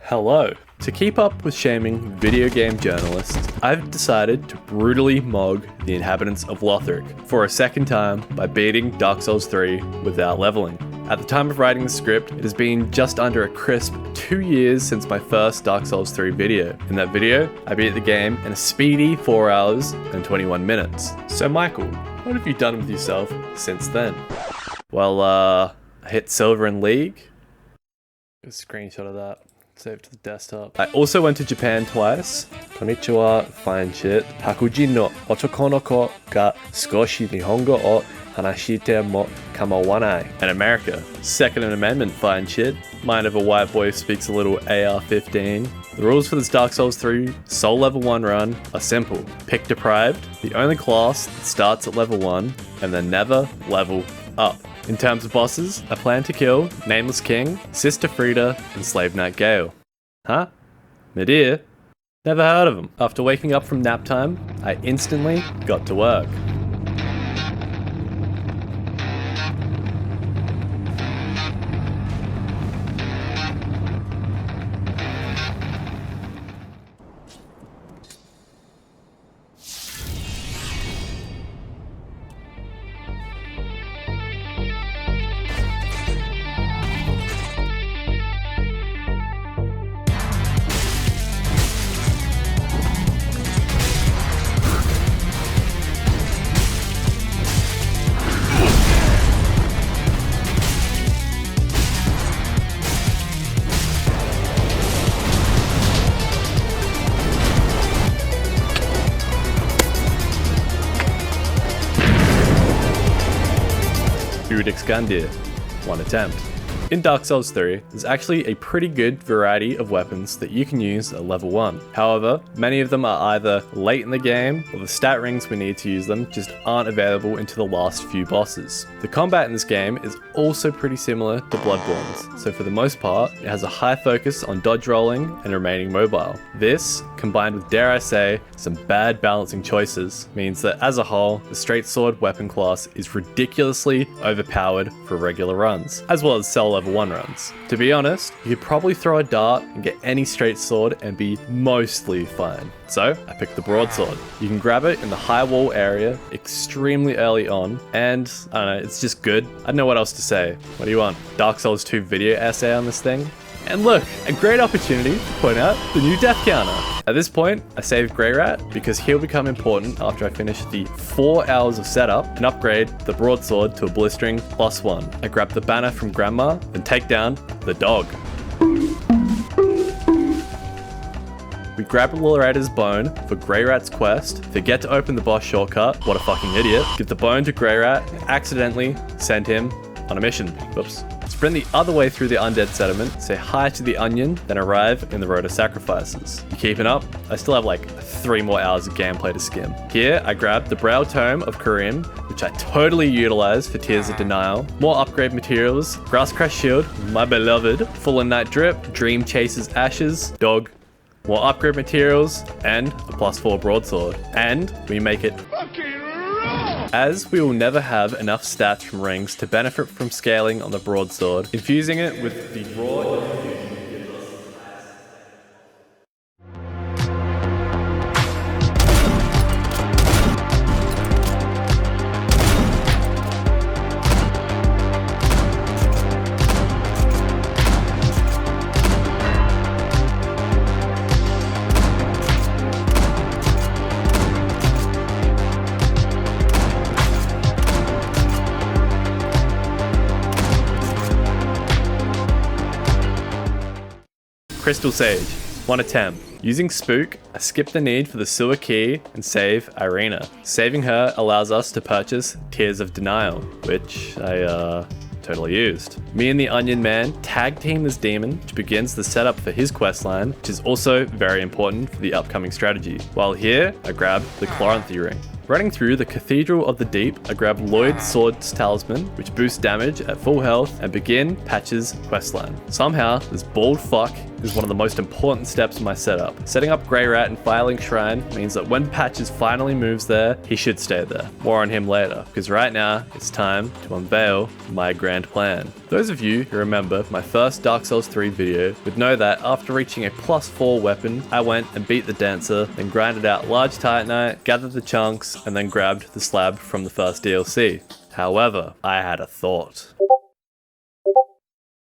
Hello. To keep up with shaming video game journalists, I've decided to brutally mug the inhabitants of Lothric for a second time by beating Dark Souls 3 without leveling. At the time of writing the script, it has been just under a crisp 2 years since my first Dark Souls 3 video. In that video, I beat the game in a speedy 4 hours and 21 minutes. So Michael, what have you done with yourself since then? Well, I hit silver in League. A screenshot of that. Save to the desktop. I also went to Japan twice. Konnichiwa, fine shit. Hakuji no otoko no ko ga skoshi nihongo o hanashite mo kamawanai. And America. Second Amendment, fine shit. Mind if a white boy speaks a little AR-15. The rules for this Dark Souls 3 Soul Level 1 run are simple. Pick Deprived, the only class that starts at level 1, and then never level up. In terms of bosses, I plan to kill Nameless King, Sister Freide, and Slave Knight Gael. Huh? Medea? Never heard of him. After waking up from nap time, I instantly got to work. Gandir, one attempt. In Dark Souls 3, there's actually a pretty good variety of weapons that you can use at level 1. However, many of them are either late in the game, or the stat rings we need to use them just aren't available until the last few bosses. The combat in this game is also pretty similar to Bloodborne's, so for the most part, it has a high focus on dodge rolling and remaining mobile. This, combined with, dare I say, some bad balancing choices, means that as a whole, the straight sword weapon class is ridiculously overpowered for regular runs, as well as Soul Level 1 runs. To be honest, you could probably throw a dart and get any straight sword and be mostly fine. So, I picked the broadsword. You can grab it in the high wall area extremely early on, and I don't know, it's just good. I don't know what else to say. What do you want? Dark Souls 2 video essay on this thing? And look, a great opportunity to point out the new death counter. At this point, I saved Greyrat because he'll become important after I finish the 4 hours of setup and upgrade the broadsword to a blistering +1. I grab the banner from Grandma and take down the dog. We grab Lorada's bone for Greyrat's quest, forget to open the boss shortcut, what a fucking idiot, give the bone to Greyrat and accidentally send him on a mission. Whoops. Sprint the other way through the undead settlement, say hi to the onion, then arrive in the Road of Sacrifices. You keeping up? I still have like 3 more hours of gameplay to skim. Here, I grabbed the Braille Tome of Karim, which I totally utilized for Tears of Denial, more upgrade materials, Grasscrest Shield, my beloved, Fallen Night Drip, Dream Chaser's Ashes, dog, more upgrade materials, and a +4 broadsword. And we make it as we will never have enough stats from rings to benefit from scaling on the broadsword, infusing it with the raw infusion gives us the highest. Crystal Sage, 1 attempt. Using Spook, I skip the need for the sewer key and save Irina. Saving her allows us to purchase Tears of Denial, which I totally used. Me and the Onion Man tag team this demon, which begins the setup for his questline, which is also very important for the upcoming strategy. While here, I grabbed the Chloranthy Ring. Running through the Cathedral of the Deep, I grab Lloyd's Sword's Talisman, which boosts damage at full health, and begin Patch's questline. Somehow, this bald fuck is one of the most important steps in my setup. Setting up Grey Rat and Firelink Shrine means that when Patches finally moves there, he should stay there. More on him later, because right now it's time to unveil my grand plan. Those of you who remember my first Dark Souls 3 video would know that after reaching a +4 weapon, I went and beat the Dancer, then grinded out large Titanite, gathered the chunks, and then grabbed the slab from the first DLC. However, I had a thought.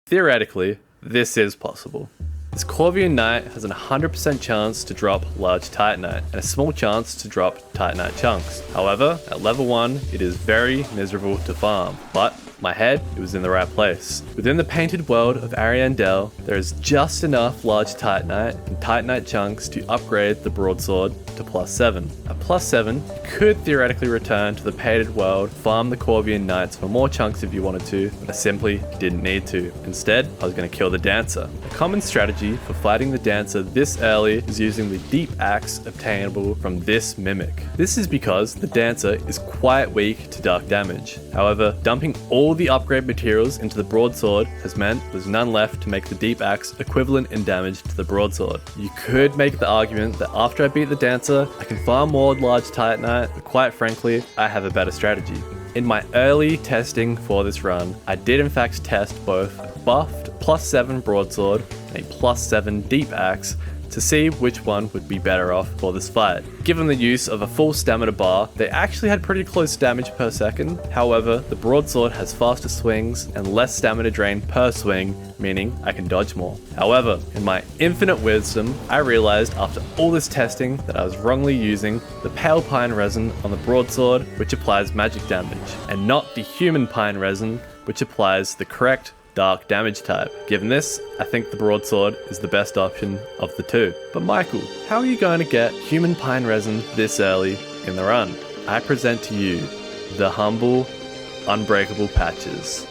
Theoretically, this is possible. This Corvian Knight has a 100% chance to drop large Titanite, and a small chance to drop Titanite chunks. However, at level 1, it is very miserable to farm, but my head, it was in the right place. Within the painted world of Nahyeahnah, there is just enough large Titanite and Titanite chunks to upgrade the broadsword to +7. At +7, you could theoretically return to the painted world, farm the Corvian Knights for more chunks if you wanted to, but I simply didn't need to. Instead, I was going to kill the Dancer. A common strategy for fighting the Dancer this early is using the deep axe obtainable from this mimic. This is because the Dancer is quite weak to dark damage. However, dumping all the upgrade materials into the broadsword has meant there's none left to make the deep axe equivalent in damage to the broadsword. You could make the argument that after I beat the Dancer, I can farm more large Titanite, but quite frankly, I have a better strategy. In my early testing for this run, I did in fact test both a buffed +7 broadsword and a +7 deep axe to see which one would be better off for this fight. Given the use of a full stamina bar, they actually had pretty close damage per second. However, the broadsword has faster swings and less stamina drain per swing, meaning I can dodge more. However, in my infinite wisdom, I realized after all this testing that I was wrongly using the pale pine resin on the broadsword, which applies magic damage, and not the human pine resin, which applies the correct dark damage type. Given this, I think the broadsword is the best option of the two. But Michael, how are you going to get human pine resin this early in the run? I present to you the humble, unbreakable Patches.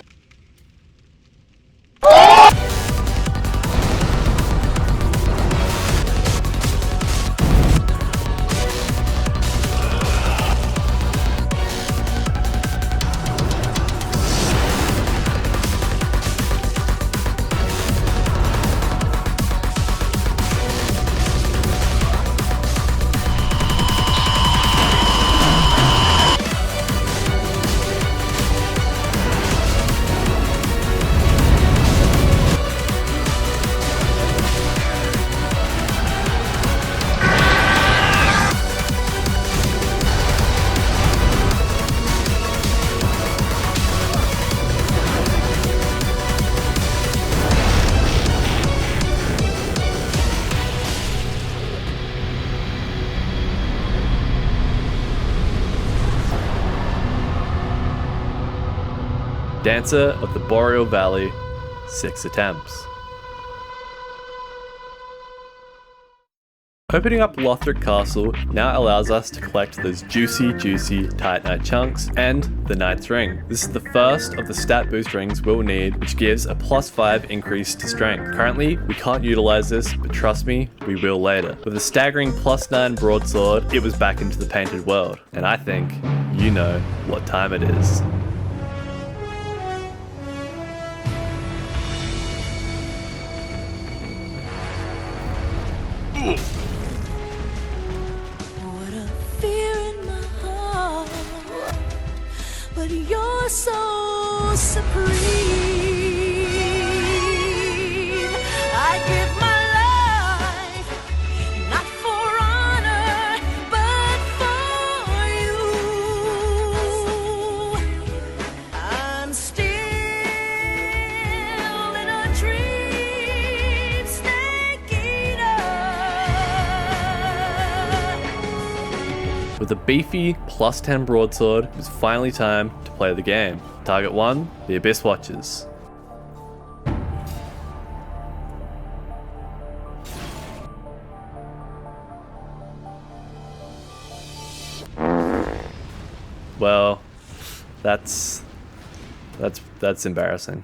Dancer of the Boreal Valley, 6 attempts. Opening up Lothric Castle now allows us to collect those juicy Titanite chunks and the Knight's Ring. This is the first of the stat boost rings we'll need, which gives a +5 increase to strength. Currently, we can't utilize this, but trust me, we will later. With a staggering +9 broadsword, it was back into the painted world. And I think you know what time it is. But you're so supreme. I give my life, not for honor, but for you. I'm still in a dream, snake eater. With a beefy +10 broadsword, it was finally time to play the game. Target 1, the Abyss Watchers. Well, that's embarrassing.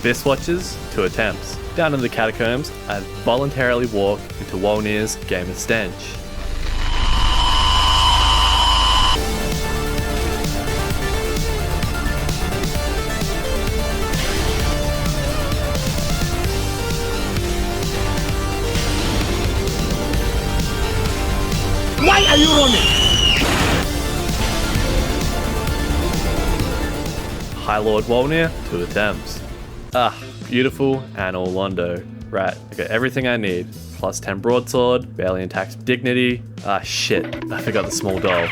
Abyss Watchers, 2 attempts. Down in the catacombs, I voluntarily walk into Wolnir's Game of Stench. Why are you running? High Lord Wolnir, 2 attempts. Beautiful Anor Londo. Right, I got everything I need. Plus 10 broadsword, barely intact dignity. Shit, I forgot the small doll.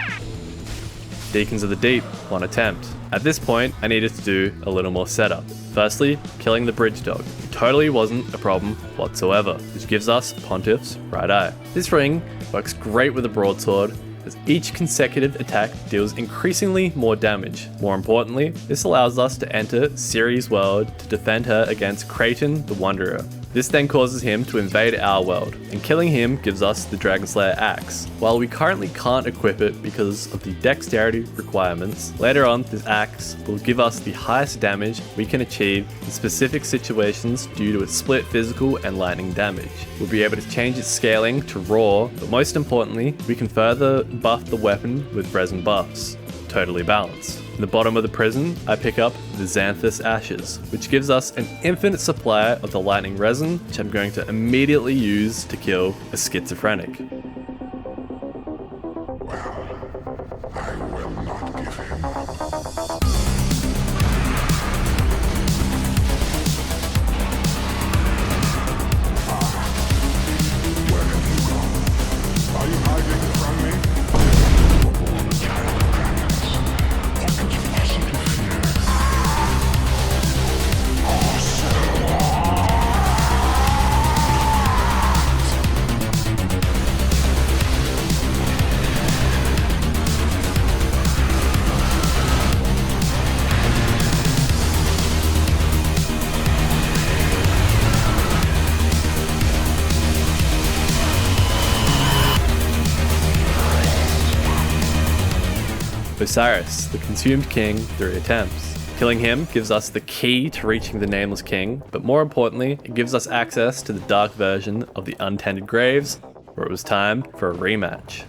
Deacons of the Deep, 1 attempt. At this point, I needed to do a little more setup. Firstly, killing the bridge dog. It totally wasn't a problem whatsoever, which gives us Pontiff's right eye. This ring works great with a broadsword, as each consecutive attack deals increasingly more damage. More importantly, this allows us to enter Ciri's world to defend her against Kraton the Wanderer. This then causes him to invade our world, and killing him gives us the Dragonslayer axe. While we currently can't equip it because of the dexterity requirements, later on this axe will give us the highest damage we can achieve in specific situations due to its split physical and lightning damage. We'll be able to change its scaling to raw, but most importantly, we can further buff the weapon with resin buffs. Totally balanced. In the bottom of the prison, I pick up the Xanthus Ashes, which gives us an infinite supply of the lightning resin, which I'm going to immediately use to kill a schizophrenic. I will not give him up. Where have you gone? Are you hiding from me? What could you possibly fear? Osiris, the Consumed King, 3 attempts. Killing him gives us the key to reaching the Nameless King, but more importantly, it gives us access to the dark version of the Untended Graves, where it was time for a rematch.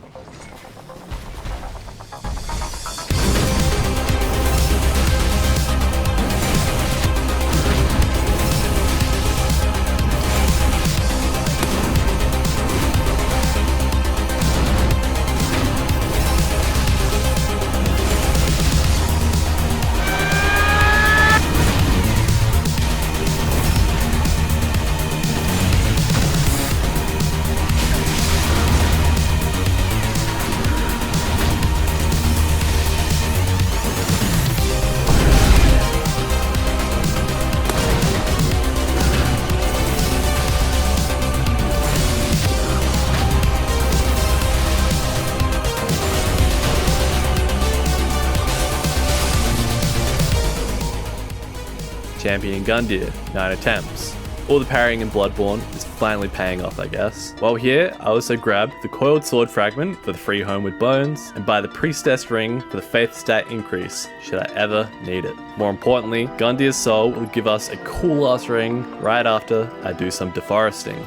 Champion Gundyr, 9 attempts. All the parrying in Bloodborne is finally paying off, I guess. While here, I also grabbed the Coiled Sword Fragment for the free Homeward Bones, and buy the Priestess Ring for the Faith stat increase, should I ever need it. More importantly, Gundyr's Soul will give us a cool ass ring right after I do some deforesting.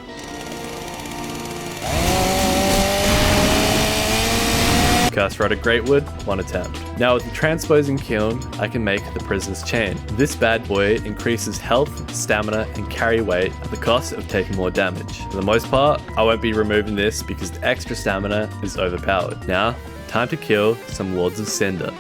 Curse-Rotted Greatwood, 1 attempt. Now with the Transposing Kiln, I can make the Prisoner's Chain. This bad boy increases health, stamina, and carry weight at the cost of taking more damage. For the most part, I won't be removing this because the extra stamina is overpowered. Now, time to kill some Lords of Cinder.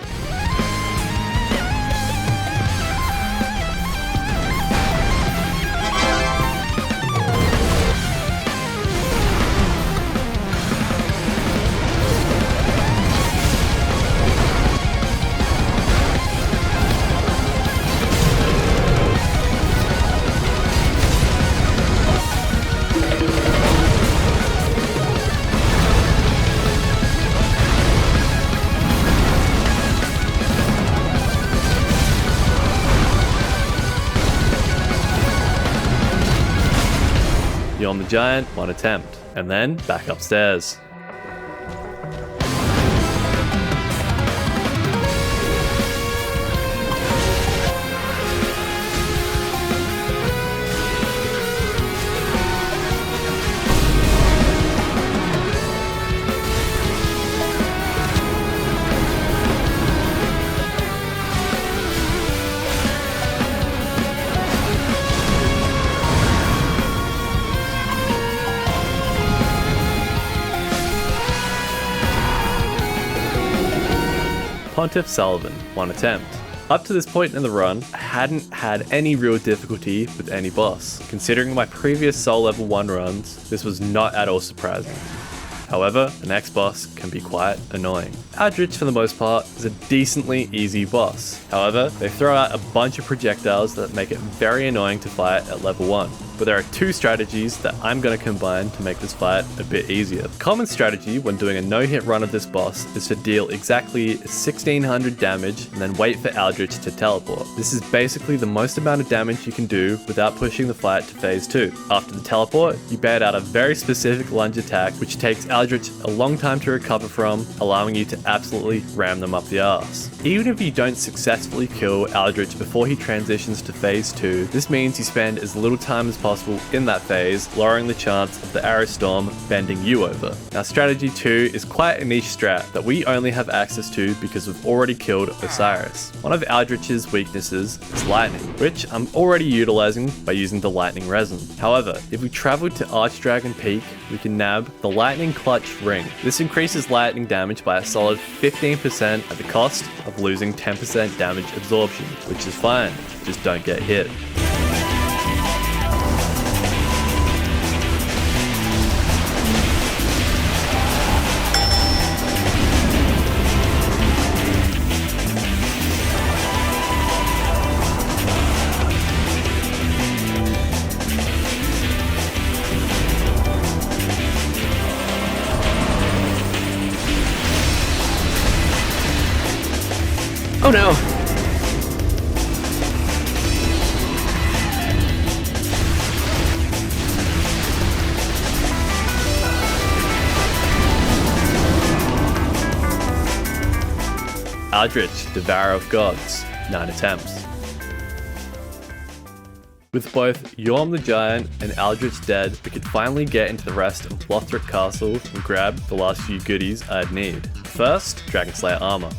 Yawn the Giant, 1 attempt, and then back upstairs. Pontiff Sullivan, 1 attempt. Up to this point in the run, I hadn't had any real difficulty with any boss. Considering my previous Soul Level 1 runs, this was not at all surprising. However, the next boss can be quite annoying. Aldrich, for the most part, is a decently easy boss. However, they throw out a bunch of projectiles that make it very annoying to fight at level 1. But there are two strategies that I'm going to combine to make this fight a bit easier. The common strategy when doing a no-hit run of this boss is to deal exactly 1600 damage and then wait for Aldrich to teleport. This is basically the most amount of damage you can do without pushing the fight to phase 2. After the teleport, you bait out a very specific lunge attack which takes Aldrich a long time to recover from, allowing you to absolutely ram them up the arse. Even if you don't successfully kill Aldrich before he transitions to phase 2, this means you spend as little time as possible in that phase, lowering the chance of the arrow storm bending you over. Now strategy 2 is quite a niche strat that we only have access to because we've already killed Osiris. One of Aldrich's weaknesses is lightning, which I'm already utilizing by using the lightning resin. However, if we travel to Archdragon Peak, we can nab the lightning clutch ring. This increases lightning damage by a solid 15% at the cost of losing 10% damage absorption, which is fine, just don't get hit. Oh no! Aldrich, Devourer of Gods, 9 attempts. With both Yorm the Giant and Aldrich dead, we could finally get into the rest of Lothric Castle and grab the last few goodies I'd need. First, Dragon Slayer armor.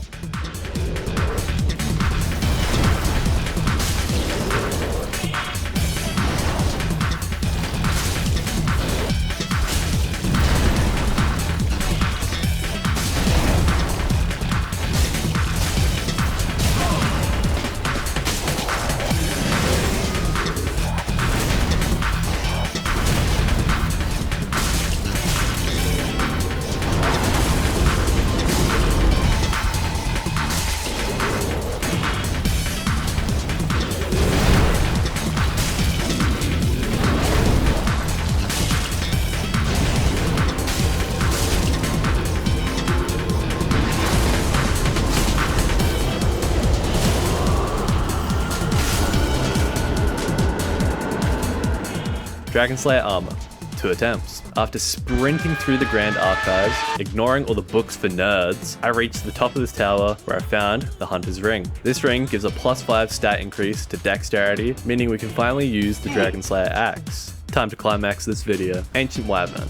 Dragon Slayer armor, 2 attempts. After sprinting through the Grand Archives, ignoring all the books for nerds, I reached the top of this tower where I found the Hunter's Ring. This ring gives a +5 stat increase to dexterity, meaning we can finally use the Dragon Slayer axe. Time to climax this video. Ancient Wyvern,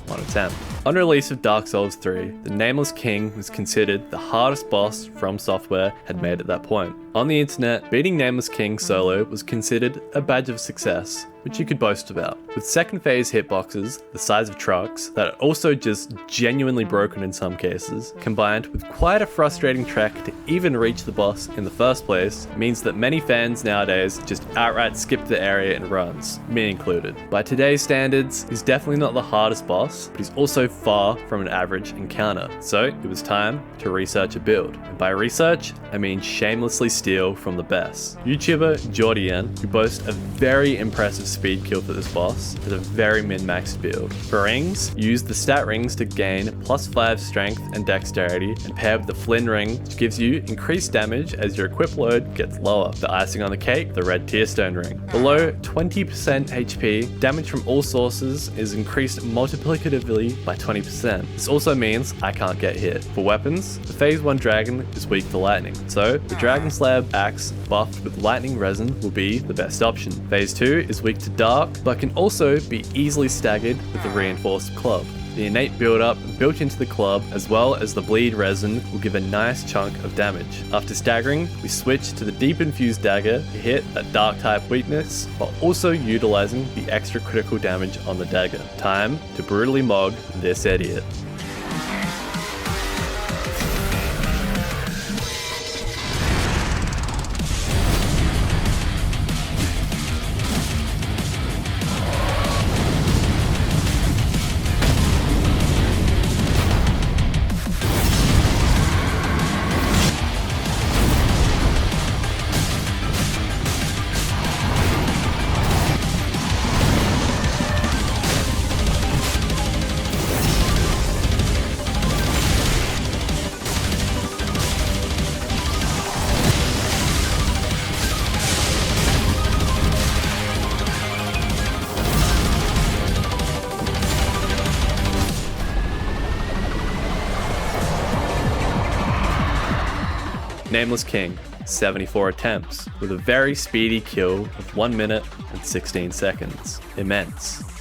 1 attempt. On release of Dark Souls 3, the Nameless King was considered the hardest boss From Software had made at that point. On the internet, beating Nameless King solo was considered a badge of success, which you could boast about. With second phase hitboxes, the size of trucks, that are also just genuinely broken in some cases, combined with quite a frustrating trek to even reach the boss in the first place, means that many fans nowadays just outright skip the area in runs, me included. By today's standards, he's definitely not the hardest boss, but he's also far from an average encounter. So it was time to research a build. And by research, I mean shamelessly steal from the best. YouTuber Jordian, who boasts a very impressive speed kill for this boss, has a very min-maxed build. For rings, use the stat rings to gain +5 strength and dexterity, and pair with the Flynn ring, which gives you increased damage as your equip load gets lower. The icing on the cake, the red Tearstone ring. Below 20% HP, damage from all sources is increased multiplicatively by 20%. This also means I can't get hit. For weapons, the phase 1 dragon is weak to lightning, so the Dragon Slayer axe buffed with lightning resin will be the best option. Phase 2 is weak to dark, but can also be easily staggered with the reinforced club. The innate build-up built into the club, as well as the bleed resin, will give a nice chunk of damage. After staggering, we switch to the deep infused dagger to hit that dark type weakness, while also utilizing the extra critical damage on the dagger. Time to brutally mog this idiot. Nameless King, 74 attempts, with a very speedy kill of 1 minute and 16 seconds. Immense.